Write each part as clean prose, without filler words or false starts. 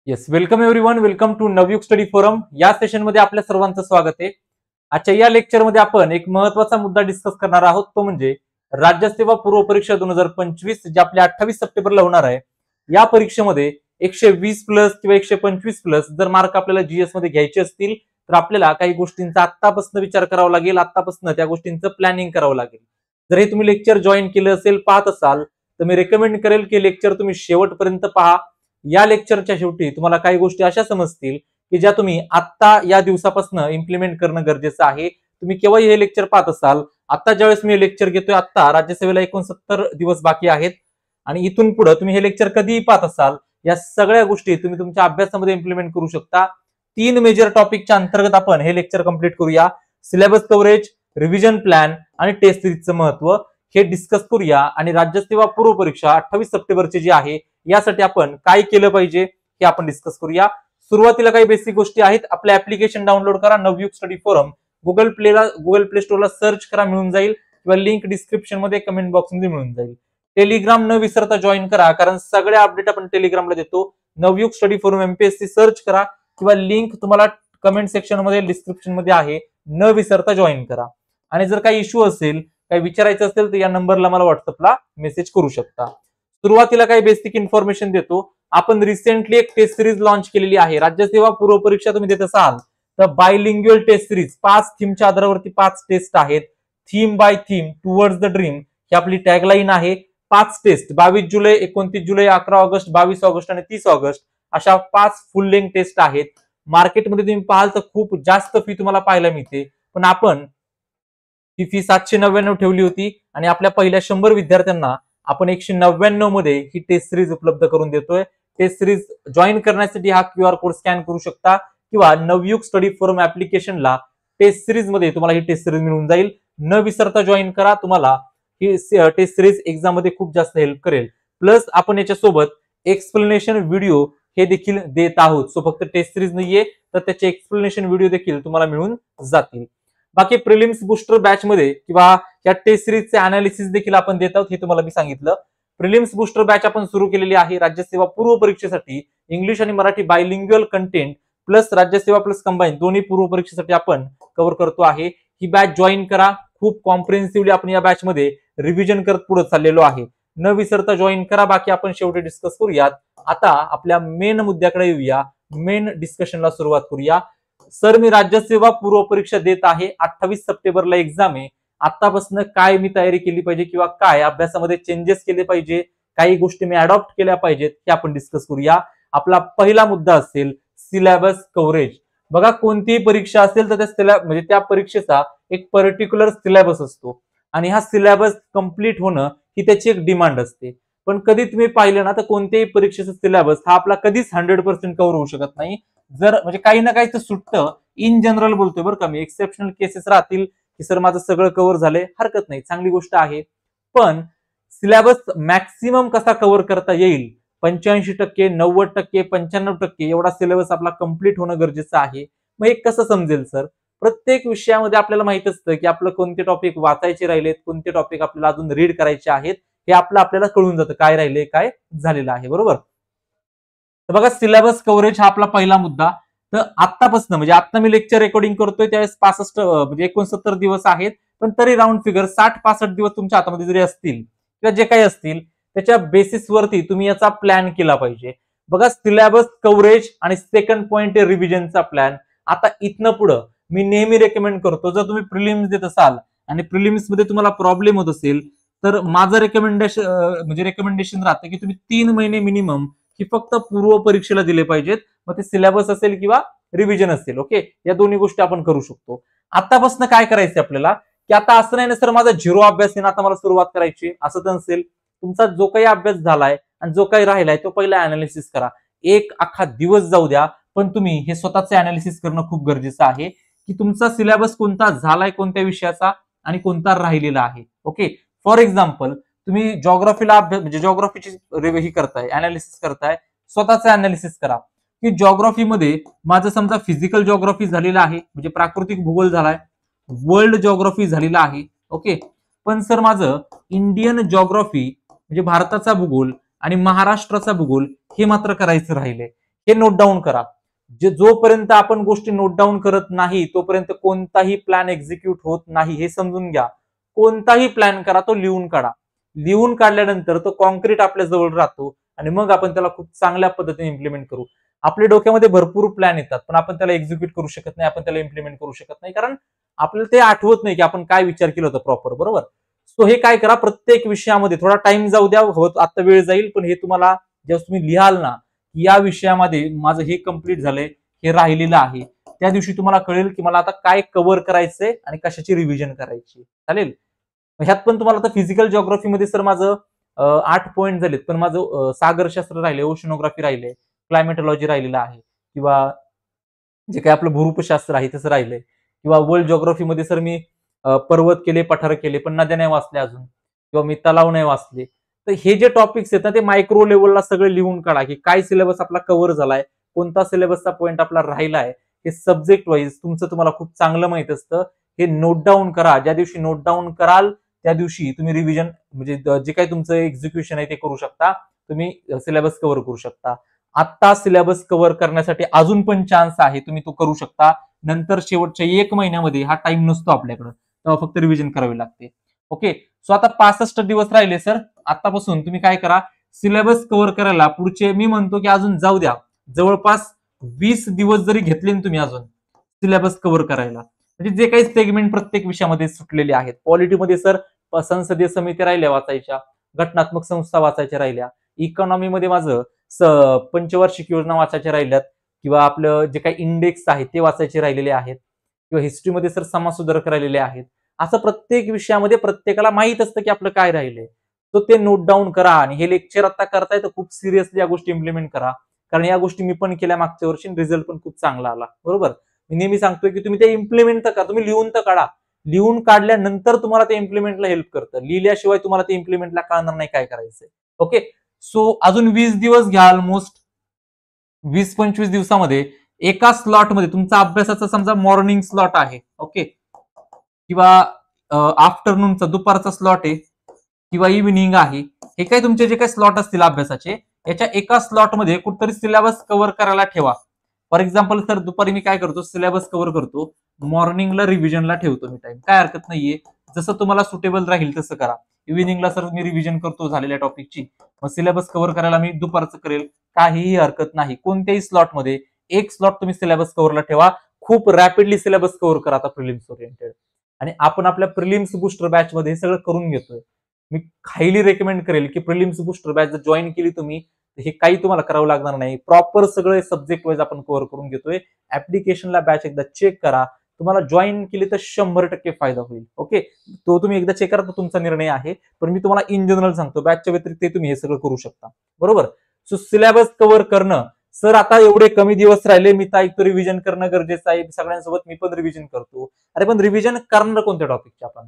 Yes, welcome everyone. Welcome to Navyug study forum. या session मध्ये आपल्या सर्वांचं स्वागत आहे. आजच्या या लेक्चर मध्ये आपण एक महत्वाचा मुद्दा डिस्कस करणार आहोत, तो म्हणजे राज्यसेवा पूर्व परीक्षा 2025 जी आपल्या 28 सप्टेंबरला होणार आहे. या परीक्षेमध्ये 120 प्लस किंवा 125 प्लस जर मार्क आपल्याला जीएस मध्ये घ्यायचे असतील तर आपल्याला काही गोष्टींचा आत्तापासून विचार करावा लागेल, आत्तापासून त्या गोष्टींचं प्लॅनिंग करावं लागेल. जर हे तुम्ही लेक्चर जॉईन केलं असेल, पाहत असाल, तर मी रेकमेंड करेल की लेक्चर तुम्ही शेवटपर्यंत पहा. या लेक्चरच्या शेवटी तुम्हाला काही गोष्टी अशा समजतील की ज्या तुम्ही आत्ता या दिवसापासून इम्प्लिमेंट करणं गरजेचं आहे. तुम्ही केव्हाही हे लेक्चर पाहत असाल, आता ज्यावेळेस मी हे लेक्चर घेतोय, आता राज्यसेवेला 69 दिवस बाकी आहेत आणि इथून पुढे तुम्ही हे लेक्चर कधीही पाहत असाल, या सगळ्या गोष्टी तुम्ही तुमच्या अभ्यासामध्ये इम्प्लिमेंट करू शकता. 3 मेजर टॉपिकच्या अंतर्गत आपण हे लेक्चर कंप्लीट करूया. सिलेबस कव्हरेज, रिव्हिजन प्लॅन आणि टेस्ट सिरीजचं महत्व हे डिस्कस करूया. आणि राज्यसेवा पूर्व परीक्षा 28 सप्टेंबरची जी आहे, यासाठी आपण काय केलं पाहिजे हे आपण डिस्कस करूया. सुरुवातीला काही बेसिक गोष्टी आहेत. आपलं ऍप्लिकेशन डाउनलोड करा, Navyug study forum. Google play स्टोरला सर्च करा, मिळून जाईल, किंवा लिंक डिस्क्रिप्शन मध्ये कमेंट बॉक्स मध्ये मिळून जाईल. टेलिग्राम न विसरता जॉईन करा, कारण सगळ्या अपडेट आपण टेलिग्रामला देतो. Navyug study forum MPSC search करा, किंवा लिंक तुम्हाला कमेंट सेक्शन मध्ये डिस्क्रिप्शन मध्ये आहे. न विसरता जॉईन करा. आणि जर काही इश्यू असेल, काही विचारायचं असेल, तर या नंबरला मला व्हॉट्सअपला मेसेज करू शकता. सुरुवातीला काही बेसिक इन्फॉर्मेशन देतो. आपण रिसेंटली एक टेस्ट सिरीज लॉन्च केलेली आहे. राज्यसेवा पूर्व परीक्षा तुम्ही देत असाल तर बायलिंग्युअल टेस्ट सिरीज 5 थीमच्या आधारावरती 5 टेस्ट आहेत. Theme by theme towards the dream ही आपली टॅगलाईन आहे. 5 टेस्ट 22 जुलै, 29 जुलै, 11 ऑगस्ट, 22 ऑगस्ट आणि 30 ऑगस्ट अशा 5 फुल लेंथ टेस्ट आहेत. मार्केटमध्ये तुम्ही पाहाल तर खूप जास्त फी तुम्हाला पाहायला मिळते, पण आपण ही फी 799 ठेवली होती आणि आपल्या पहिल्या 100 विद्यार्थ्यांना आपण 199 मध्ये ही टेस्ट सिरीज उपलब्ध करून देतोय. टेस्ट सिरीज जॉईन करण्यासाठी हा क्यूआर कोड स्कॅन करू शकता, किंवा Navyug study forum ऍप्लिकेशनला taste series मध्ये तुम्हाला ही टेस्ट सिरीज मिळून जाईल. न विसरता जॉईन करा, तुम्हाला ही टेस्ट सिरीज एक्झाम मध्ये खूप जास्त हेल्प करेल. प्लस आपण याच्यासोबत एक्सप्लेनेशन व्हिडिओ हे देखील देत आहोत. सो फक्त टेस्ट सिरीज नाहीये, तर त्याचे एक्सप्लेनेशन व्हिडिओ देखील तुम्हाला मिळून जातील. बाकी प्रिलिम्स बूस्टर बॅच मध्ये किंवा या टेस्ट सिरीजचे अनालिसिस देखील आपण देत आहोत, हे तुम्हाला मी सांगितलं. प्रिलिम्स बूस्टर बॅच आपण सुरू केलेली आहे राज्यसेवा पूर्व परीक्षेसाठी. इंग्लिश आणि Marathi bilingual content plus Rajyaseva plus combine दोन्ही पूर्व परीक्षेसाठी आपण कव्हर करतो आहे. ही बॅच जॉईन करा. खूप कॉम्प्रिहेन्सिव्हली आपण या बॅच मध्ये रिव्हिजन करत पुढे चाललेलो आहे. न विसरता जॉईन करा. बाकी आपण शेवटी डिस्कस करूयात. आता आपल्या मेन मुद्द्याकडे येऊया, मेन डिस्कशनला सुरुवात करूया. सर, मी राज्यसेवा पूर्व परीक्षा देत आहे, 28 सप्टेंबरला एक्झाम आहे. आतापासून काय मी तयारी केली पाहिजे, किंवा काय अभ्यासामध्ये चेंजेस केले पाहिजे, काही गोष्टी मी अडॉप्ट केल्या पाहिजेत, हे आपण डिस्कस करूया. आपला पहिला मुद्दा असेल सिलेबस कव्हरेज. बघा, कोणतीही परीक्षा असेल तर म्हणजे त्या परीक्षेचा एक पर्टिक्युलर सिलेबस असतो, आणि हा सिलेबस कंप्लीट होणं ही त्याची एक डिमांड असते. पण कधी तुम्ही पाहिलं ना, तर कोणत्याही परीक्षेचा सिलेबस हा आपला कधीच 100% कव्हर होऊ शकत नाही. जर म्हणजे काही ना काही तर सुटतं. इन जनरल बोलतोय बरं का मी, एक्सेप्शनल केसेस राहतील की सर माझं सगळं कव्हर झालंय, हरकत नाही, चांगली गोष्ट आहे. पण सिलेबस मॅक्सिमम कसा कव्हर करता येईल, 85%, 90%, 95% एवढा सिलेबस आपला कंप्लीट होणं गरजेचं आहे. मग हे कसं समजेल सर? प्रत्येक विषयामध्ये आपल्याला माहित असतं की आपलं कोणते टॉपिक वाचायचे राहिलेत, कोणते टॉपिक आपल्याला अजून रीड करायचे आहेत, हे आपल्याला कळून जातं, काय राहिले, काय झालेलं आहे, बरोबर. तर बघा, सिलेबस कव्हरेज हा आपला पहिला मुद्दा. तर आतापासून म्हणजे आता मी लेक्चर रेकॉर्डिंग करतोय त्यावेळेस 65 म्हणजे 69 दिवस आहेत, पण तरी राऊंड फिगर 60-65 दिवस तुमच्या हातामध्ये जरी असतील किंवा जे काही असतील, त्याच्या बेसिसवरती तुम्ही याचा प्लॅन केला पाहिजे. बघा, सिलेबस कव्हरेज आणि सेकंड पॉइंट आहे रिव्हिजनचा प्लॅन. आता इथनं पुढं मी नेहमी रेकमेंड करतो, जर तुम्ही प्रिलिम्स देत असाल आणि प्रिलिम्स मध्ये तुम्हाला प्रॉब्लेम होत असेल, तर माझं रेकमेंडेशन राहतं की तुम्ही 3 महिने मिनिमम ही फक्त पूर्व परीक्षेला दिले पाहिजेत. मग ते सिलेबस असेल किंवा रिव्हिजन असेल, ओके, या दोन्ही गोष्टी आपण करू शकतो. आतापासून काय करायचं आपल्याला, की आता असं नाही ना सर माझा 0 अभ्यास आहे, आता मला सुरुवात करायची, असं तर नसेल. तुमचा जो काही अभ्यास झालाय आणि जो काही राहिलाय तो पहिला अनालिसिस करा. एक अख्खा दिवस जाऊ द्या, पण तुम्ही हे स्वतःचे अनालिसिस करणं खूप गरजेचं आहे की तुमचा सिलेबस कोणता झालाय, कोणत्या विषयाचा, आणि कोणता राहिलेला आहे. ओके, फॉर एक्झाम्पल तुम्ही जॉग्राफीला म्हणजे जॉग्राफीची ही करताय, अनालिसिस करताय, स्वतःचे अनालिसिस करा की जॉग्राफीमध्ये माझं समजा फिजिकल जॉग्राफी झालेला आहे, म्हणजे प्राकृतिक भूगोल झालाय, वर्ल्ड जॉग्राफी झालेला आहे, ओके, पण सर माझं इंडियन जॉग्राफी म्हणजे भारताचा भूगोल आणि महाराष्ट्राचा भूगोल हे मात्र करायचं राहिले. हे नोट डाऊन करा. जोपर्यंत आपण गोष्टी नोट डाऊन करत नाही तोपर्यंत कोणताही प्लॅन एक्झिक्यूट होत नाही, हे समजून घ्या. कोणताही प्लॅन करा, तो लिहून काढा. लिहून काढल्यानंतर तो कॉन्क्रीट आपल्या जवळ राहतो आणि मग आपण त्याला खूप चांगल्या पद्धतीने इम्प्लिमेंट करू. आपल्या डोक्यामध्ये भरपूर प्लॅन येतात, पण आपण त्याला एक्झिक्यूट करू शकत नाही, आपण त्याला इम्प्लिमेंट करू शकत नाही, कारण आपल्याला ते आठवत नाही की आपण काय विचार केला होता प्रॉपर. बरोबर. सो हे काय करा, प्रत्येक विषयामध्ये थोडा टाइम जाऊ द्या, आता वेळ जाईल, पण हे तुम्हाला जेव्हा तुम्ही लिहाल ना, या विषयामध्ये माझं हे कम्प्लीट झालंय, हे राहिलेलं आहे, त्या दिवशी तुम्हाला कळेल की मला आता काय कव्हर करायचंय आणि कशाची रिव्हिजन करायची. चालेल. ह्यात पण तुम्हाला आता फिजिकल जिओग्राफीमध्ये सर माझं 8 पॉईंट झालेत, पण माझं सागरशास्त्र राहिले, ओशनोग्राफी राहिले, क्लायमेटॉलॉजी राहिलेलं आहे, किंवा जे काही आपलं भूरूपशास्त्र आहे तसं राहिलंय, किंवा वर्ल्ड जिओग्राफीमध्ये सर मी पर्वत केले, पठार केले, पण नद्या नाही वाचल्या अजून, किंवा मी तलाव नाही वाचले. तर हे जे टॉपिक्स आहेत ना, ते मायक्रो लेवलला सगळे लिहून काढा की काय सिलेबस आपला कव्हर झालाय, कोणता सिलेबसचा पॉईंट आपला राहिलाय. हे सब्जेक्ट वाईज तुमचं तुम्हाला खूप चांगलं माहित असतं. हे नोट डाऊन करा. ज्या दिवशी नोट डाऊन कराल त्या दिवशी तुम्ही रिव्हिजन म्हणजे जे काही तुमचं एक्झिक्युशन आहे ते करू शकता. तुम्ही सिलेबस कव्हर करू शकता. आता सिलेबस कव्हर करण्यासाठी अजून पण चान्स आहे, तुम्ही तो करू शकता. नंतर शेवटच्या 1 महिन्यामध्ये हा टाइम नसतो आपल्याकडे, तेव्हा फक्त रिव्हिजन करावी लागते. ओके. सो आता 65 दिवस राहिले सर. आतापासून तुम्ही काय करा, सिलेबस कव्हर करायला पुढचे मी म्हणतो की अजून जाऊ द्या, जवळपास 20 दिवस जरी घेतले तुम्ही अजून सिलेबस कव्हर करायला, म्हणजे जे काही सेगमेंट प्रत्येक विषयामध्ये सुटलेले आहेत. पॉलिटीमध्ये सर संसदीय समिती राहिल्या वाचायच्या, घटनात्मक संस्था वाचायच्या राहिल्या, इकॉनॉमीमध्ये माझं पंचवार्षिक योजना वाचायच्या राहिल्यात, किंवा आपलं जे काही इंडेक्स आहे ते वाचायचे राहिलेले आहेत, किंवा हिस्ट्रीमध्ये सर समाजसुधारक राहिलेले आहेत. असं प्रत्येक विषयामध्ये प्रत्येकाला माहित असतं की आपलं काय राहिलंय. तो ते नोट डाऊन करा, आणि हे लेक्चर आता करताय तर खूप सिरियसली या गोष्टी इम्प्लिमेंट करा, कारण या गोष्टी मी पण केल्या मागच्या वर्षी, रिझल्ट पण खूप चांगला आला. बरोबर. मी नेहमी सांगतोय की तुम्ही ते इम्प्लिमेंट तर करा, तुम्ही लिहून तर काढा. लिहून काढल्यानंतर तुम्हाला ते इम्प्लिमेंटला हेल्प करतं. लिहिल्याशिवाय तुम्हाला ते इम्प्लिमेंटला कळणार नाही काय करायचंय. ओके. सो अजून 20 दिवस घ्या, ऑलमोस्ट 20-25 दिवसामध्ये एका स्लॉटमध्ये तुमचा अभ्यासाचा समजा मॉर्निंग स्लॉट आहे, ओके, किंवा आफ्टरनूनचा दुपारचा स्लॉट आहे, किंवा इव्हिनिंग आहे, हे काही तुमचे जे काही स्लॉट असतील अभ्यासाचे, याच्या एका स्लॉटमध्ये कुठतरी सिलेबस कव्हर करायला ठेवा. फॉर एक्झाम्पल सर दुपारी मी काय करतो, सिलेबस कव्हर करतो, मॉर्निंगला रिव्हिजनला ठेवतो मी टाइम, काय हरकत नाहीये. जसं तुम्हाला सुटेबल राहील तसं करा. इव्हिनिंगला सर मी रिव्हिजन करतो झालेल्या टॉपिकची, मग सिलेबस कव्हर करायला मी दुपारचं करेल, काहीही हरकत नाही. कोणत्याही स्लॉटमध्ये एक स्लॉट तुम्ही सिलेबस कव्हरला ठेवा. खूप रॅपिडली सिलेबस कव्हर करा आता प्रिलिम्स ओरिएंटेड. आणि आपण आपल्या प्रिलिम्स बुस्टर बॅच मध्ये हे सगळं करून घेतोय. मी हायली रेकमेंड करेल की प्रिलिम्स बुस्टर बॅच जर जॉईन केली तुम्ही, हे काही तुम्हाला करावं लागणार नाही. प्रॉपर सगळे सब्जेक्ट वाईज आपण कव्हर करून घेतोय. ऍप्लिकेशनला बॅच एकदा चेक करा. तुम्हाला जॉईन केली तर 100% फायदा होईल. ओके. तो तुम्ही एकदा चेक करा, तो तुमचा निर्णय आहे, पण मी तुम्हाला इन जनरल सांगतो, बॅचच्या व्यतिरिक्त तुम्ही हे सगळं करू शकता. बरोबर. सो सिलेबस कव्हर करणं, सर आता एवढे कमी दिवस राहिले, मी तर ऐकतो रिव्हिजन करणं गरजेचं आहे, सगळ्यांसोबत मी पण रिव्हिजन करतो. अरे पण रिव्हिजन करणार कोणत्या टॉपिकचे, आपण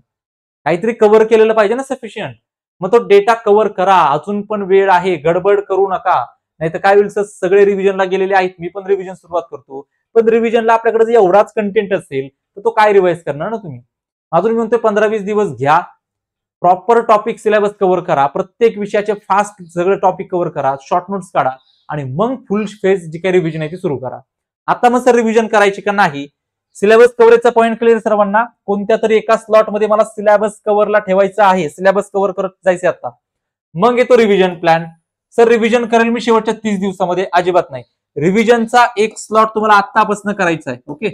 काहीतरी कव्हर केलेलं पाहिजे ना सफिशियंट. मग तो डेटा कव्हर करा, अजून पण वेळ आहे, गडबड करू नका. नाही तर काय होईल सर, सगळे रिव्हिजनला गेलेले आहेत, मी पण रिव्हिजन सुरुवात करतो, पण रिव्हिजनला आपल्याकडे जर एवढाच कंटेंट असेल तर तो काय रिवाइज करणार ना तुम्ही. अजून मी म्हणतोय 15-20 दिवस घ्या, प्रॉपर टॉपिक सिलेबस कव्हर करा, प्रत्येक विषयाचे फास्ट सगळे टॉपिक कव्हर करा, शॉर्ट नोट्स काढा, आणि मग फुल फेज जी काही रिव्हिजन आहे ती सुरू करा. आता मग सर रिव्हिजन करायची का नाही, सिलेबस कव्हरेजचा पॉईंट क्लिअर सर्वांना. कोणत्या तरी एका स्लॉटमध्ये मला सिलेबस कव्हरला ठेवायचं आहे, सिलेबस कव्हर करत जायचे आता. मग येतो रिव्हिजन प्लॅन. सर रिव्हिजन करेल मी शेवटच्या 30 दिवसामध्ये, अजिबात नाही. रिव्हिजनचा एक स्लॉट तुम्हाला आतापासून करायचा आहे. ओके.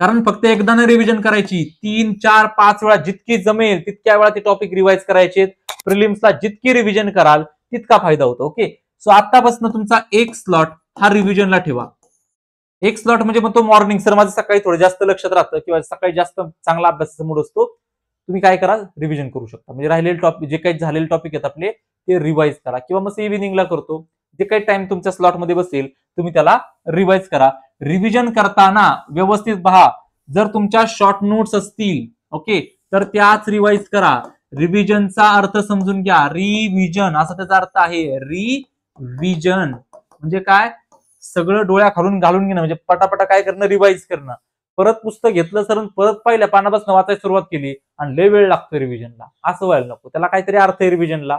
कारण फक्त एकदा नाही रिव्हिजन करायची, 3, 4, 5 वेळा जितकी जमेल तितक्या वेळा ते टॉपिक रिवाइज करायचे. प्रिलिम्सला जितकी रिव्हिजन कराल तितका फायदा होतो. ओके. सो आतापासून तुमचा एक स्लॉट हा रिव्हिजनला ठेवा. एक स्लॉट म्हणजे मग तो मॉर्निंग, सर माझं सकाळी थोडं जास्त लक्षात राहतं, किंवा सकाळी जास्त चांगला अभ्यासाचा मूड असतो, तुम्ही काय करा, रिव्हिजन करू शकता. म्हणजे राहिलेले टॉपिक, जे काही झालेले टॉपिक आहेत आपले, ते रिवाइज करा, किंवा मग इव्हिनिंगला करतो, जे काही टाइम तुमच्या स्लॉटमध्ये बसेल तुम्ही त्याला रिवाइज करा. रिव्हिजन करताना व्यवस्थित पहा, जर तुमच्या शॉर्ट नोट्स असतील, ओके, तर त्याच रिवाइज करा. रिव्हिजनचा अर्थ समजून घ्या. रिव्हिजन असा त्याचा अर्थ आहे. रिव्हिजन म्हणजे काय, सगळं डोळ्या खालून घालून घेणं, म्हणजे पटापटा काय करणं, रिवाइज करणं. परत पुस्तक घेतलं सर, परत पहिल्या पानापासून वाचायला सुरुवात केली आणि लय वेळ लागतो रिव्हिजनला, असं व्हायला नको. त्याला काहीतरी अर्थ आहे रिव्हिजनला.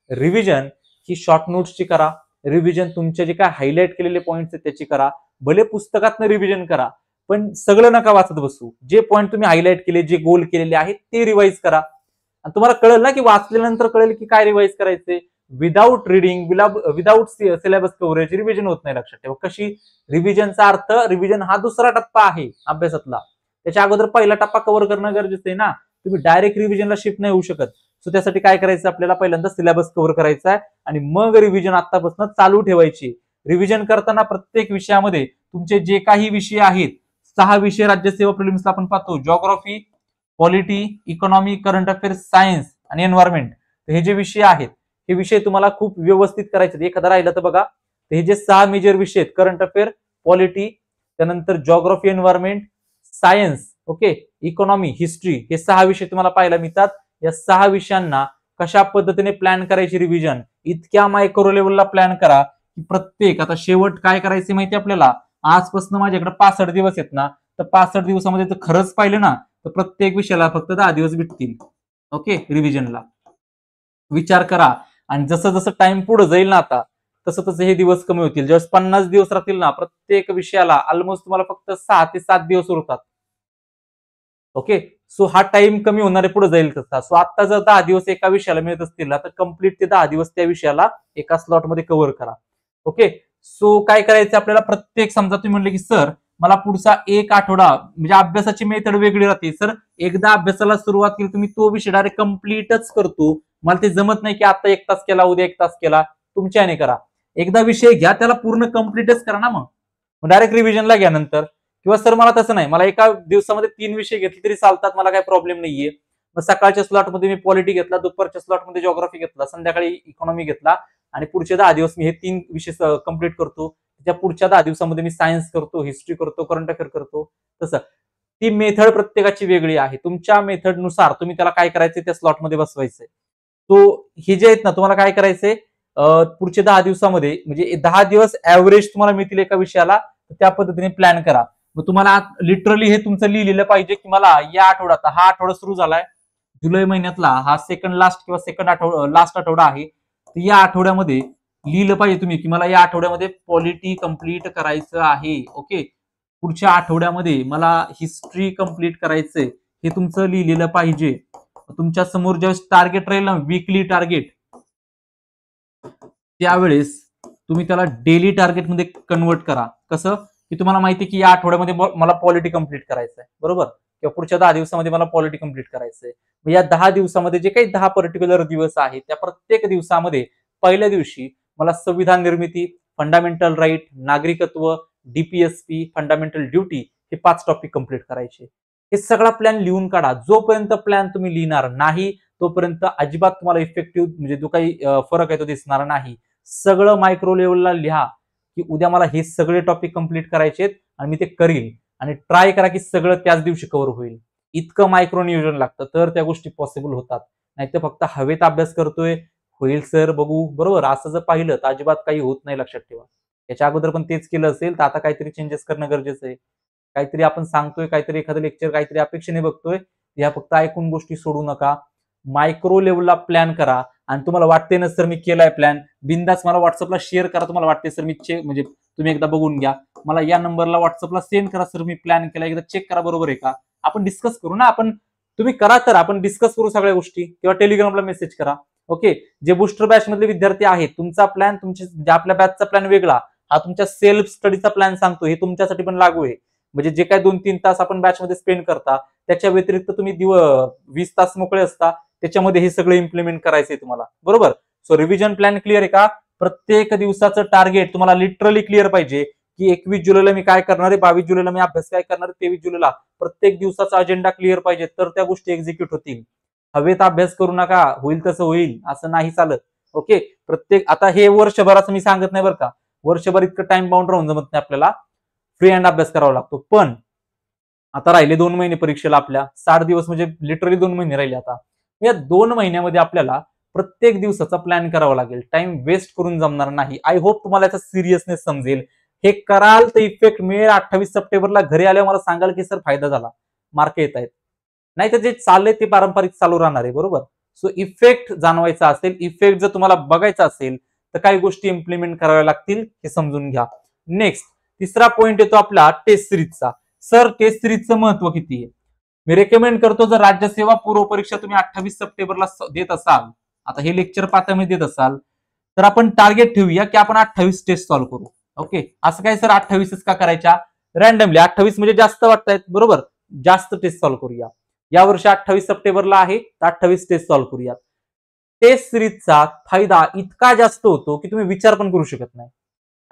रिव्हिजन ही शॉर्ट नोट्सची करा, रिव्हिजन तुमचे जे काय हायलाइट केलेले पॉईंट्स आहेत त्याची करा. भले पुस्तकातनं रिव्हिजन करा, पण सगळं नका वाचत बसू. जे पॉईंट तुम्ही हायलाइट केले, जे गोल केलेले आहेत ते रिवाइज करा. आणि तुम्हाला कळेल ना की वाचल्यानंतर कळेल की काय रिवाइज करायचे. Without reading, without syllabus coverage revision होत नाही. लक्षात ठेवा. कशी रिव्हिजनचा अर्थ, रिव्हिजन हा दुसरा टप्पा आहे अभ्यासातला. त्याच्या अगोदर पहिला टप्पा कव्हर करणं गरजेचं आहे ना. तुम्ही डायरेक्ट रिव्हिजनला शिफ्ट नाही होऊ शकत. सो त्यासाठी काय करायचं, आपल्याला पहिल्यांदा सिलेबस कव्हर करायचा आहे आणि मग रिव्हिजन आतापासून चालू ठेवायची. रिव्हिजन करताना प्रत्येक विषयामध्ये तुमचे जे काही विषय आहेत, 6 विषय राज्यसेवा प्रिलिम्सला आपण पाहतो. Geography, polity, economy, current affairs, science आणि एन्व्हायरमेंट. हे जे विषय आहेत, हे विषय तुम्हाला खूप व्यवस्थित करायचे. एखादा राहिला तर बघा. हे जे 6 मेजर विषय आहेत, करंट अफेअर, पॉलिटी, त्यानंतर geography, environment, science, okay, economy, history, हे 6 विषय तुम्हाला पाहायला मिळतात. या 6 विषयांना कशा पद्धतीने प्लॅन करायची रिव्हिजन, इतक्या मायक्रो लेवलला प्लॅन करा की प्रत्येक, आता शेवट काय करायचे माहिती आपल्याला, आजपासून माझ्याकडे 65 दिवस आहेत ना, तर 65 दिवसामध्ये जर खरंच पाहिलं ना, तर प्रत्येक विषयाला फक्त 10 दिवस भेटतील. ओके, रिव्हिजनला. विचार करा. आणि जसं जसं टाइम पुढे जाईल ना, आता तसं तसं हे दिवस कमी होतील. ज्यावेळेस 50 दिवस राहतील ना, प्रत्येक विषयाला ऑलमोस्ट तुम्हाला फक्त 6 ते 7 दिवस उरतात. ओके, सो हा टाइम कमी होणारे पुढे जाईल तसा. सो आता जर 10 दिवस एका विषयाला मिळत असतील ना, तर कम्प्लीट ते 10 दिवस त्या विषयाला एका स्लॉटमध्ये कव्हर करा. ओके, सो काय करायचं आपल्याला, प्रत्येक, समजा तुम्ही म्हणले की सर मला पुढचा एक आठवडा, म्हणजे अभ्यासाची मेथड वेगळी राहते. सर एकदा अभ्यासाला सुरुवात केली तुम्ही, तो विषय डायरेक्ट कम्प्लीटच करतो, मला ते जमत नाही की आता 1 तास केला, उद्या 1 तास केला. तुमच्याने करा. एकदा विषय घ्या, त्याला पूर्ण कम्प्लीटच करा ना. मग डायरेक्ट रिव्हिजनला घ्या नंतर. किंवा सर मला तसं नाही, मला एका दिवसामध्ये 3 विषय घेतले तरी चालतात, मला काही प्रॉब्लेम नाहीये. मग सकाळच्या स्लॉटमध्ये मी पॉलिटी घेतला, दुपारच्या स्लॉटमध्ये जिओग्राफी घेतला, संध्याकाळी इकॉनॉमी घेतला आणि पुढचे 10 दिवस मी हे 3 विषय कंप्लीट करतो. त्या पुढच्या 10 दिवसामध्ये मी सायन्स करतो, हिस्ट्री करतो, करंट अफेअर करतो. तसं ती मेथड प्रत्येकाची वेगळी आहे. तुमच्या मेथडनुसार तुम्ही त्याला काय करायचंय, त्या स्लॉटमध्ये बसवायचंय. तो हे जे आहेत ना, तुम्हाला काय करायचंय, पुढच्या 10 दिवसामध्ये, म्हणजे 10 दिवस ऍव्हरेज तुम्हाला मिळतील एका विषयाला, त्या पद्धतीने प्लॅन करा. मग तुम्हाला लिटरली हे तुमचं लिहिलेलं पाहिजे की मला या आठवड्यात, हा आठवडा सुरू झालाय जुलै महिन्यातला, हा सेकंड लास्ट किंवा सेकंड आठवडा, लास्ट आठवडा आहे, तर या आठवड्यामध्ये लिहिलं पाहिजे तुम्ही की मला या आठवड्यामध्ये पॉलिटी कंप्लीट करायचं आहे. ओके, पुढच्या आठवड्यामध्ये मला हिस्ट्री कंप्लीट करायचंय, हे तुमचं लिहिलेलं पाहिजे. तुमच्या समोर ज्यावेळेस टार्गेट राहील ना, वीकली टार्गेट, त्यावेळेस तुम्ही त्याला डेली टार्गेटमध्ये कन्वर्ट करा. कसं की तुम्हाला माहिती आहे की या आठवड्यामध्ये मला पॉलिटी कंप्लीट करायचं आहे, बरोबर, किंवा पुढच्या 10 दिवसामध्ये मला पॉलिटी कंप्लीट करायचंय. मग या 10 दिवसामध्ये जे काही 10 पर्टिक्युलर दिवस आहेत, त्या प्रत्येक दिवसामध्ये पहिल्या दिवशी मला संविधान निर्मिती, फंडामेंटल राईट, नागरिकत्व, डीपीएसपी, फंडामेंटल ड्युटी, हे 5 टॉपिक कंप्लीट करायचे. हे सगळा प्लॅन लिहून काढा. जोपर्यंत प्लॅन तुम्ही लिहिणार नाही तोपर्यंत अजिबात तुम्हाला इफेक्टिव्ह, म्हणजे जो काही फरक आहे तो दिसणार नाही. सगळं मायक्रो लेवलला लिहा की उद्या मला हे सगळे टॉपिक कंप्लीट करायचे आहेत आणि मी ते करील. आणि ट्राय करा की सगळं त्याच दिवशी कव्हर होईल. इतकं मायक्रो नियोजन लागतं, तर त्या गोष्टी पॉसिबल होतात. नाहीतर फक्त हवेत अभ्यास करतोय, होईल सर बघू, बरोबर, असं जर पाहिलं तर अजिबात काही होत नाही. लक्षात ठेवा. याच्या अगोदर पण तेच केलं असेल, तर आता काहीतरी चेंजेस करणं गरजेचं आहे. काहीतरी आपण सांगतोय, काहीतरी एखादं लेक्चर काहीतरी अपेक्षेने बघतोय, या फक्त ऐकून गोष्टी सोडू नका. मायक्रो लेवलला प्लॅन करा. आणि तुम्हाला वाटते ना सर मी केलाय प्लॅन, बिंदास मला व्हॉट्सअपला शेअर करा. तुम्हाला वाटते सर मी म्हणजे तुम्ही एकदा बघून घ्या, मला या नंबरला व्हॉट्सअपला सेंड करा, सर मी प्लॅन केला, एकदा चेक करा, बरोबर आहे का, आपण डिस्कस करू ना. तुम्ही करा, तर आपण डिस्कस करू सगळ्या गोष्टी, किंवा टेलिग्रामला मेसेज करा. ओके, जे बुस्टर बॅच मधले विद्यार्थी आहेत, तुमचा प्लॅन, तुमच्या आपल्या बॅचचा प्लॅन वेगळा, हा तुमच्या सेल्फ स्टडीचा प्लॅन सांगतो, हे तुमच्यासाठी पण लागू आहे. म्हणजे जे काय 2-3 तास आपण बॅच मध्ये स्पेंड करता, त्याच्या व्यतिरिक्त तुम्ही 20 तास मोकळे असता, त्याच्यामध्ये हे सगळं इम्प्लिमेंट करायचंय तुम्हाला, बरोबर. सो रिव्हिजन प्लॅन क्लिअर आहे का? प्रत्येक दिवसाचं टार्गेट तुम्हाला लिटरली क्लिअर पाहिजे की 21 जुलैला मी काय करणार आहे, 22 जुलैला मी अभ्यास काय करणार आहे, 23 जुलैला, प्रत्येक दिवसाचा अजेंडा क्लिअर पाहिजे, तर त्या गोष्टी एक्झिक्यूट होतील. हवेत अभ्यास करू नका, होईल तसं होईल असं नाही चालत. ओके, प्रत्येक, आता हे वर्षभराचं मी सांगत नाही बरं का, वर्षभर इतकं टाइम बाउंड राहून जमत नाही आपल्याला, फ्री हँड अभ्यास करावा लागतो. पण आता राहिले 2 महिने परीक्षेला, आपल्या 60 दिवस म्हणजे लिटरली 2 महिने राहिले. आता या 2 महिन्यामध्ये आपल्याला प्रत्येक दिवसाचा प्लॅन करावा लागेल. टाइम वेस्ट करून जमणार नाही. आय होप तुम्हाला याचा सिरियसनेस समजेल. हे कराल तर इफेक्ट मिळेल. 28 सप्टेंबरला घरी आल्यावर मला सांगाल की सर फायदा झाला, मार्क येत आहेत. नाही तर जे चाललंय ते पारंपरिक चालू राहणार आहे, बरोबर. सो इफेक्ट जाणवायचा असेल, इफेक्ट जर तुम्हाला बघायचा असेल, तर काही गोष्टी इम्प्लिमेंट कराव्या लागतील हे समजून घ्या. नेक्स्ट तिसरा पॉइंट येतो आपला टेस्ट सिरीजचा. सर टेस्ट सिरीजचं महत्व किती आहे? मी रेकमेंड करतो, जर राज्यसेवा पूर्व परीक्षा तुम्ही 28 सप्टेंबरला देत असाल, आता हे लेक्चर पाहता मी देत असाल, तर आपण टार्गेट ठेवूया की आपण 28 टेस्ट सॉल्व्ह करू. ओके, असं काय सर 28च का करायच्या? रॅन्डमली 28 म्हणजे जास्त वाटतायत, बरोबर, जास्त टेस्ट सॉल्व्ह करूया. या वर्षी 28 सप्टेंबरला आहे, तर 28 टेस्ट सॉल्व्ह करूया. टेस्ट सिरीजचा फायदा इतका जास्त होतो की तुम्ही विचार पण करू शकत नाही.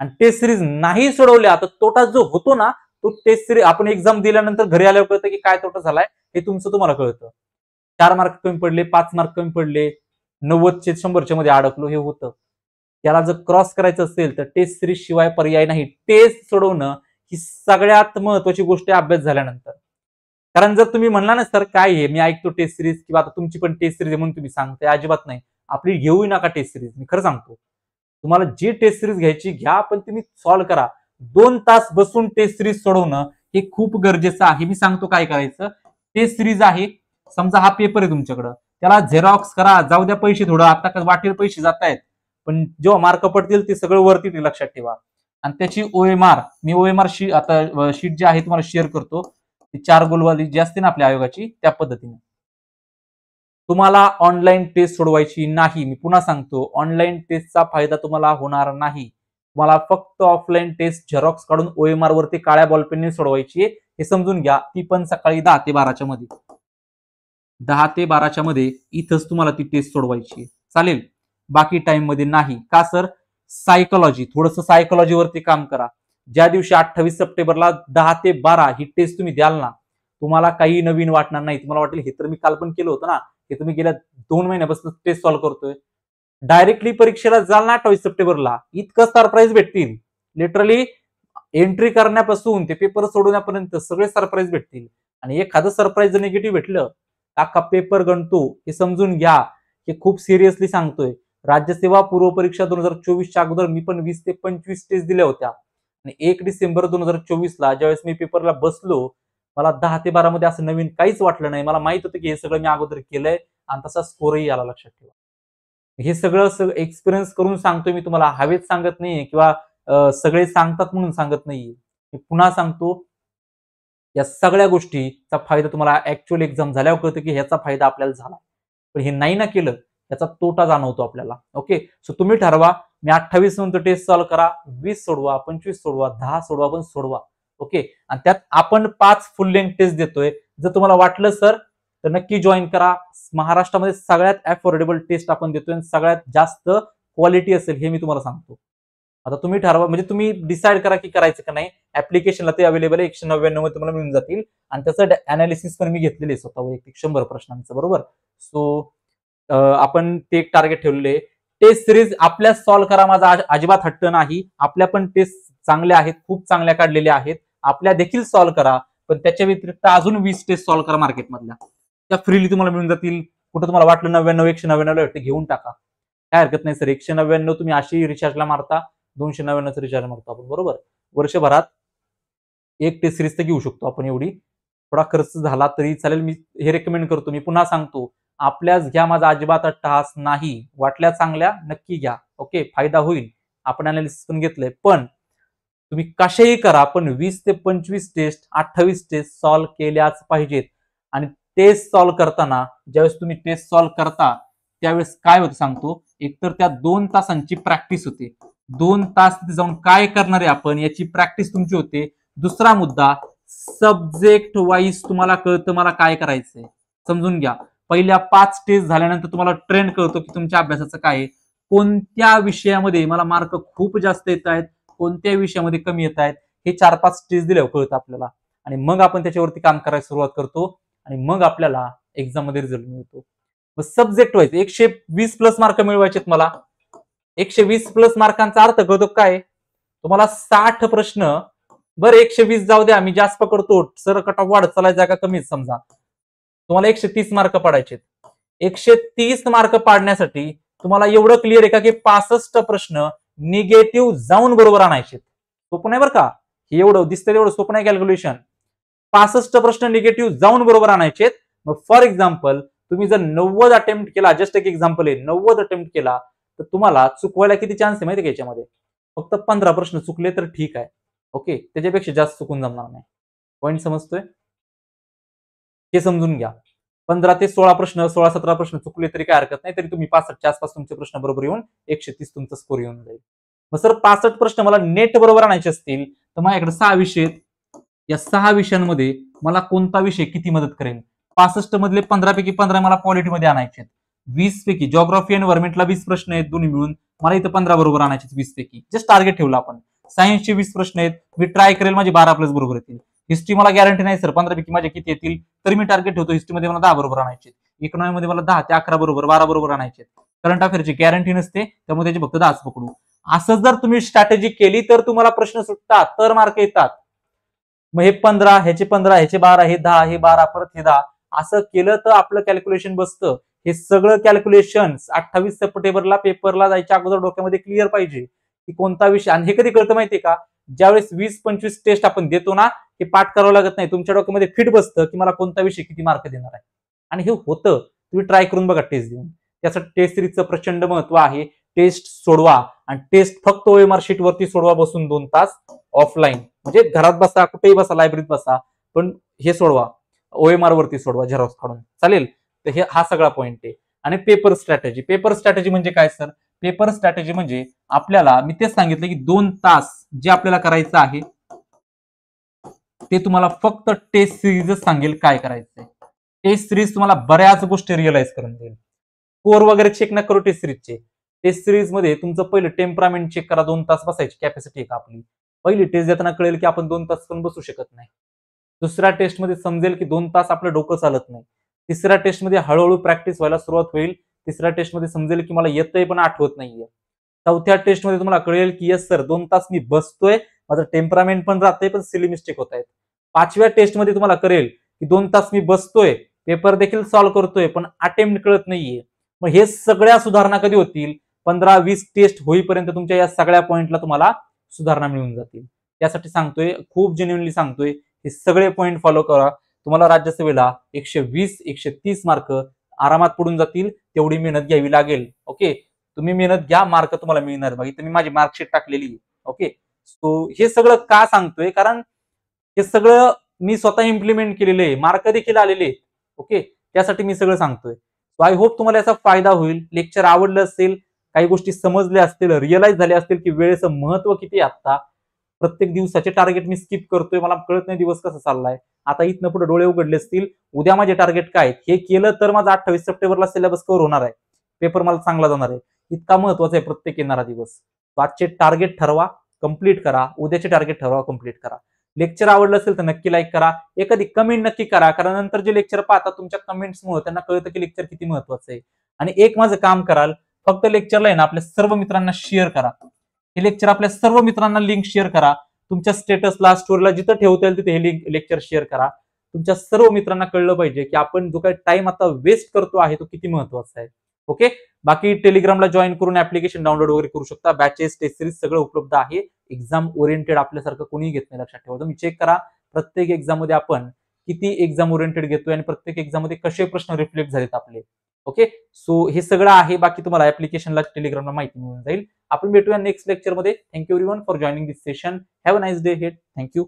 आणि टेस्ट सिरीज नाही सोडवल्या तर तोटा जो होतो ना, तो टेस्ट सिरीज आपण एक्झाम दिल्यानंतर घरी आल्यावर कळतं की काय तोटा झालाय हे तुमचं तुम्हाला कळतं. 4 मार्क कमी पडले, 5 मार्क कमी पडले, 90चे 100च्या मध्ये अडकलो, हे होतं. त्याला जर क्रॉस करायचं असेल तर टेस्ट सिरीज शिवाय पर्याय नाही. टेस्ट सोडवणं ही सगळ्यात महत्वाची गोष्ट आहे अभ्यास झाल्यानंतर. कारण जर तुम्ही म्हणला ना सर काय आहे, मी ऐकतो टेस्ट सिरीज किंवा आता तुमची पण टेस्ट सिरीज म्हणून तुम्ही सांगताय, अजिबात नाही. आपली घेऊ नका टेस्ट सिरीज. मी खरं सांगतो, तुम्हाला जी टेस्ट सिरीज घ्यायची घ्या, पण तुम्ही सॉल्व्ह करा. 2 तास बसून टेस्ट सिरीज सोडवणं हे खूप गरजेचं आहे. मी सांगतो काय करायचं. टेस्ट सिरीज आहे, समजा हा पेपर आहे तुमच्याकडं, त्याला झेरॉक्स करा, जाऊ द्या पैसे थोडं, आता वाटेल पैसे जात आहेत, पण जेव्हा मार्क पडतील ते सगळं वरती लक्षात ठेवा. आणि त्याची OMR, मी OMR शीट आता शीट जी आहे तुम्हाला शेअर करतो, ती 4 गोलवाली जी असते ना आपल्या आयोगाची, त्या पद्धतीने. तुम्हाला ऑनलाईन टेस्ट सोडवायची नाही. मी पुन्हा सांगतो, ऑनलाईन टेस्टचा फायदा तुम्हाला होणार नाही. तुम्हाला फक्त ऑफलाईन टेस्ट झेरॉक्स काढून OMR वरती काळ्या बॉलपेनने सोडवायची आहे, हे समजून घ्या. ती पण सकाळी 10 ते 12च्या मध्ये, 10 ते 12च्या मध्ये इथंच तुम्हाला ती टेस्ट सोडवायची आहे. चालेल, बाकी टाइम मध्ये नाही. का सर? सायकोलॉजी, थोडंसं सायकोलॉजीवरती काम करा. ज्या दिवशी 28 सप्टेंबरला 10 ते 12 ही टेस्ट तुम्ही द्याल ना, तुम्हाला काही नवीन वाटणार नाही. तुम्हाला वाटेल हे तर मी काल पण केलं होतं ना, हे तुम्ही गेल्या 2 महिन्यापासून टेस्ट सॉल्व्ह करतोय. डायरेक्टली परीक्षेला जाल ना 28 सप्टेंबरला, इतकं सरप्राईज भेटतील. लिटरली एंट्री करण्यापासून ते पेपर सोडवण्यापर्यंत सगळे सरप्राईज भेटतील. आणि एखादं सरप्राईज जर निगेटिव्ह भेटलं, अख्खा पेपर गणतो, हे समजून घ्या. हे खूप सिरियसली सांगतोय. राज्यसेवा पूर्व परीक्षा 2024च्या अगोदर मी पण 20 ते 25 टेस्ट दिल्या होत्या. आणि 1 डिसेंबर 2024ला ज्यावेळेस मी पेपरला बसलो, मला 10 ते 12 मध्ये असं नवीन काहीच वाटलं नाही. मला माहित होतं की हे सगळं मी अगोदर केलंय आणि तसा स्कोरही आला, लक्षात ठेवा. हे सगळं एक्सपिरियन्स करून सांगतोय मी तुम्हाला, हवेत सांगत नाहीये किंवा सगळे सांगतात म्हणून सांगत नाहीये. मी पुन्हा सांगतो, या सगळ्या गोष्टीचा फायदा तुम्हाला ऍक्च्युअल एक्झाम झाल्यावर कळतं की ह्याचा फायदा आपल्याला झाला. पण हे नाही ना केलं, त्याचा तोटा जाणवतो आपल्याला. ओके, सो तुम्ही ठरवा, मी 28 नंतर टेस्ट सॉल्व्ह करा, 20 सोडवा, 25 सोडवा, 10 सोडवा, पण सोडवा. ओके, आणि त्यात आपण 5 फुल लेंथ टेस्ट देतोय. जर तुम्हाला वाटलं सर तर नक्की जॉईन करा. महाराष्ट्रामध्ये सगळ्यात अफोर्डेबल टेस्ट आपण देतोय, सगळ्यात जास्त क्वालिटी असेल हे मी तुम्हाला सांगतो. आता तुम्ही ठरवा, म्हणजे तुम्ही डिसाईड करा की करायचं का नाही. ऍप्लिकेशनला ते अवेलेबल आहे, 199 मध्ये तुम्हाला मिळून जातील. आणि त्याचं अनालिसिस पण मी घेतलेले आहे स्वतः, वैयक्तिक 100 प्रश्नांचं, बरोबर. सो आपण ते एक टार्गेट ठेवलेले आहे. टेस्ट सिरीज आपल्या सॉल्व्ह करा, माझा अजिबात हट्ट नाही. आपल्या पण टेस्ट चांगल्या आहेत, खूप चांगल्या काढलेल्या आहेत, आपल्या देखील सॉल्व्ह करा. पण त्याच्या व्यतिरिक्त अजून 20 टेस्ट सॉल्व्ह करा मार्केटमधल्या, त्या फ्रीली तुम्हाला मिळून जातील. कुठं तुम्हाला वाटलं 99 199 घेऊन टाका, काय हरकत नाही सर. 199 तुम्ही अशी रिचार्जला मारता, 299 रिचार्ज मारतो आपण, बरोबर. वर्षभरात एक टेस्ट सिरीज तर घेऊ शकतो आपण. एवढी थोडा खर्च झाला तरी चालेल, मी हे रेकमेंड करतो. मी पुन्हा सांगतो, आपल्याच घ्या, माझा अजिबात अट्टहास नाही. वाटल्या चांगल्या नक्की घ्या. ओके, फायदा होईल. आपण अनालिसिस पण घेतलंय. पण तुम्ही कशाही करा, पण 20 ते 25 टेस्ट, 28 टेस्ट सॉल्व्ह केल्याच पाहिजेत. आणि टेस्ट सॉल्व्ह करताना ज्यावेळेस तुम्ही टेस्ट सॉल्व्ह करता त्यावेळेस काय होतं सांगतो. एकतर त्या 2 तासांची प्रॅक्टिस होते. 2 तास तिथे जाऊन काय करणार आहे आपण याची प्रॅक्टिस तुमची होते. दुसरा मुद्दा, सब्जेक्ट वाईज तुम्हाला कळतं मला काय करायचंय. समजून घ्या, पहिल्या 5 टेस्ट झाल्यानंतर तुम्हाला ट्रेंड कळतो की तुमच्या अभ्यासाचं काय आहे, कोणत्या विषयामध्ये मला मार्क खूप जास्त येत आहेत, कोणत्या विषयामध्ये कमी येत आहेत, हे 4-5 टेस्ट दिल्यावर कळतं आपल्याला. आणि मग आपण त्याच्यावरती काम करायला सुरुवात करतो आणि मग आपल्याला एक्झाम मध्ये रिझल्ट मिळतो. सब्जेक्ट वाईज 120 प्लस मार्क मिळवायचे मला. 120 प्लस मार्कांचा अर्थ कळतो काय, तुम्हाला 60 प्रश्न, बरं 120 जाऊ द्या, मी जास्त पकडतो, सर कट ऑफ वाढत चालायचा का कमीच, समजा तुम्हाला 130 मार्क पडायचे. 130 मार्क पाडण्यासाठी तुम्हाला एवढं क्लिअर आहे का की 65 प्रश्न निगेटिव्ह जाऊन बरोबर आणायचे. सोपं नाही बरं का, हे एवढं दिसतं एवढं सोपं नाही कॅल्क्युलेशन. 65 प्रश्न निगेटिव्ह जाऊन बरोबर आणायचे. मग फॉर एक्झाम्पल तुम्ही जर 90 अटेम्प्ट केला, जस्ट एक एक्झाम्पल आहे, 90 अटेम्प्ट केला तर तुम्हाला चुकवायला किती चान्स आहे माहिती का याच्यामध्ये? फक्त 15 प्रश्न चुकले तर ठीक आहे. ओके, त्याच्यापेक्षा जास्त चुकून जमणार नाही. पॉईंट समजतोय? हे समजून घ्या. 15 ते 16 प्रश्न, 16-17 प्रश्न चुकले तरी काय हरकत नाही. तरी तुम्ही 65च्या आसपास तुमचे प्रश्न बरोबर येऊन 130 तुमचा स्कोर येऊन जाईल. मग सर 65 प्रश्न मला नेट बरोबर आणायचे असतील तर माझ्याकडे 6 विषय आहेत. या 6 विषयांमध्ये मला कोणता विषय किती मदत करेल? 65 मधले 15 पैकी 15 मला पॉलिटीमध्ये आणायचे आहेत. 20 पैकी जिओग्राफी आणि एन्व्हायरमेंटला 20 प्रश्न आहेत दोन्ही मिळून. मला इथं 15 बरोबर आणायचे 20 पैकी. जस्ट टार्गेट ठेवलं आपण. सायन्सचे 20 प्रश्न आहेत. मी ट्राय करेल माझे 12 प्लस बरोबर येतील. हिस्ट्री मला गॅरंटी नाही सर 15 पैकी माझे किती येतील, तरी मी टार्गेट ठेवतो हिस्ट्रीमध्ये मला 10 बरोबर आणायचे. इकॉनॉमीमध्ये मला 10 ते 11 बरोबर, 12 बरोबर आणायचे. करंट अफेअरची गॅरंटी नसते, त्यामुळे त्याचे फक्त 10च पकडू. असं जर तुम्ही स्ट्रॅटेजी केली तर तुम्हाला प्रश्न सुटतात, तर मार्क येतात. मग हे 15, ह्याचे 15, ह्याचे 12, हे 10, हे 12, परत हे 10, असं केलं तर आपलं कॅल्क्युलेशन बसतं. हे सगळं कॅल्क्युलेशन 28 सप्टेंबरला पेपरला जायच्या अगोदर डोक्यामध्ये क्लिअर पाहिजे की कोणता विषय. आणि हे कधी कळतं माहितीये का? ज्यावेळेस 20-25 टेस्ट आपण देतो ना, हे पाठ करावं लागत नाही, तुमच्या डोक्यामध्ये फिट बसतं की मला कोणता विषय किती मार्क देणार आहे. आणि हे होतं. तुम्ही ट्राय करून बघा टेस्ट देऊन. त्यासाठी टेस्ट सिरीजचं प्रचंड महत्व आहे. टेस्ट सोडवा आणि टेस्ट फक्त OMR शीट वरती सोडवा बसून 2 तास ऑफलाईन. म्हणजे घरात बसा, कुठेही बसा, लायब्ररीत बसा, पण हे सोडवा OMR वरती सोडवा झेरॉक्स काढून. चालेल? तर हा सगळा पॉईंट आहे. आणि पेपर स्ट्रॅटेजी. पेपर स्ट्रॅटेजी म्हणजे काय सर? पेपर स्ट्रॅटेजी म्हणजे आपल्याला मी तेच सांगितलं की 2 तास जे आपल्याला करायचं आहे ते तुम्हाला फक्त टेस्ट सिरीजच सांगेल काय करायचंय. टेस्ट सिरीज तुम्हाला बऱ्याच गोष्टी रिअलाइज करून देईल. स्कोर वगैरे चेक न करू टेस्ट सिरीजचे. टेस्ट सिरीज मध्ये तुमचं पहिलं टेम्परामेंट चेक करा. 2 तास बसायची कॅपॅसिटी आहे का आपली? पहिली टेस्ट देताना कळेल की आपण 2 तास पण बसू शकत नाही. दुसऱ्या टेस्ट मध्ये समजेल की 2 तास आपलं डोकं चालत नाही. तिसऱ्या टेस्ट मध्ये हळूहळू प्रॅक्टिस व्हायला सुरुवात होईल. तिसऱ्या टेस्ट मध्ये समजेल की मला येतंय पण आठवत नाहीये. चौथ्या टेस्ट मध्ये तुम्हाला कळेल की येस सर 2 तास मी बसतोय, माझं टेम्परामेंट पण राहतंय, पण सिली मिस्टेक होत आहेत. 5व्या टेस्ट मध्ये तुम्हाला कळेल की 2 तास मी बसतोय, पेपर देखील सॉल्व्ह करतोय, पण अटेम्प्ट कळत नाहीये. मग हे सगळ्या सुधारणा कधी होतील? 15-20 टेस्ट होईपर्यंत तुमच्या या सगळ्या पॉइंटला तुम्हाला सुधारणा मिळून जातील. त्यासाठी सांगतोय, खूप जेन्युइनली सांगतोय, हे सगळे पॉइंट फॉलो करा. तुम्हाला राज्यसेवेला 120-130 मार्क आरामात पडून जातील. तेवढी मेहनत घ्यावी लागेल. ओके, तुम्ही मेहनत घ्या, मार्क तुम्हाला मिळणार. बघा इथे मी माझी मार्कशीट टाकलेली आहे. ओके, सो हे सगळं का सांगतोय? कारण हे सगळं मी स्वतः इम्प्लिमेंट केलेलं आहे, मार्क देखील आलेले आहेत. ओके, त्यासाठी मी सगळं सांगतोय. सो आय होप तुम्हाला याचा फायदा होईल. लेक्चर आवडलं असेल, काही गोष्टी समजल्या असतील, रिअलाइज झाल्या असतील की वेळेचं महत्व किती आहे. आता प्रत्येक दिवसाचे टार्गेट मी स्किप करतोय, मला कळत नाही दिवस कसा चाललाय. आता इथनं पुढे डोळे उघडले असतील, उद्या माझे टार्गेट काय, हे केलं तर माझा 28 सप्टेंबरला सिलेबस कव्हर होणार आहे. पेपर मला चांगला जाणार आहे. इतका महत्वाचा आहे प्रत्येक येणारा दिवस. आजचे टार्गेट ठरवा, कंप्लीट करा. उद्याचे टार्गेट ठरवा, कंप्लीट करा. लेक्चर आवडलं असेल तर नक्की लाईक करा. एखादी कमेंट नक्की करा, कारण नंतर जे लेक्चर पाहतात तुमच्या कमेंट्समुळे त्यांना कळतं की लेक्चर किती महत्वाचं आहे. आणि एक माझं काम कराल, फक्त लेक्चरला आहे ना आपल्या सर्व मित्रांना शेअर करा. हे लेक्चर आपल्या सर्व मित्रांना लिंक शेअर करा. तुमच्या स्टेटसला, स्टोरीला जिथं ठेवता येईल तिथे हे लेक्चर शेअर करा. तुमच्या सर्व मित्रांना कळलं पाहिजे की आपण जो काही टाइम आता वेस्ट करतो आहे तो किती महत्वाचा आहे. ओके, बाकी टेलिग्रामला जॉईन करून ऍप्लिकेशन डाउनलोड वगैरे करू शकता. बॅचेस, टेस्ट सिरीज सगळं उपलब्ध आहे. एक्झाम ओरिएंटेड आपल्यासारखं कोणीही घेत नाही, लक्षात ठेवा. तुम्ही चेक करा प्रत्येक एक्झाम मध्ये आपण किती एक्झाम ओरिएंटेड घेतोय आणि प्रत्येक एक्झाम मध्ये कसे प्रश्न रिफ्लेक्ट झालेत आपले. ओके, सो हे सगळं आहे. बाकी तुम्हाला ऍप्लिकेशनला, टेलिग्रामला माहिती मिळून जाईल. आपण भेटूया नेक्स्ट लेक्चर मध्ये. Thank you everyone for joining this session. Have a nice day head. Thank you.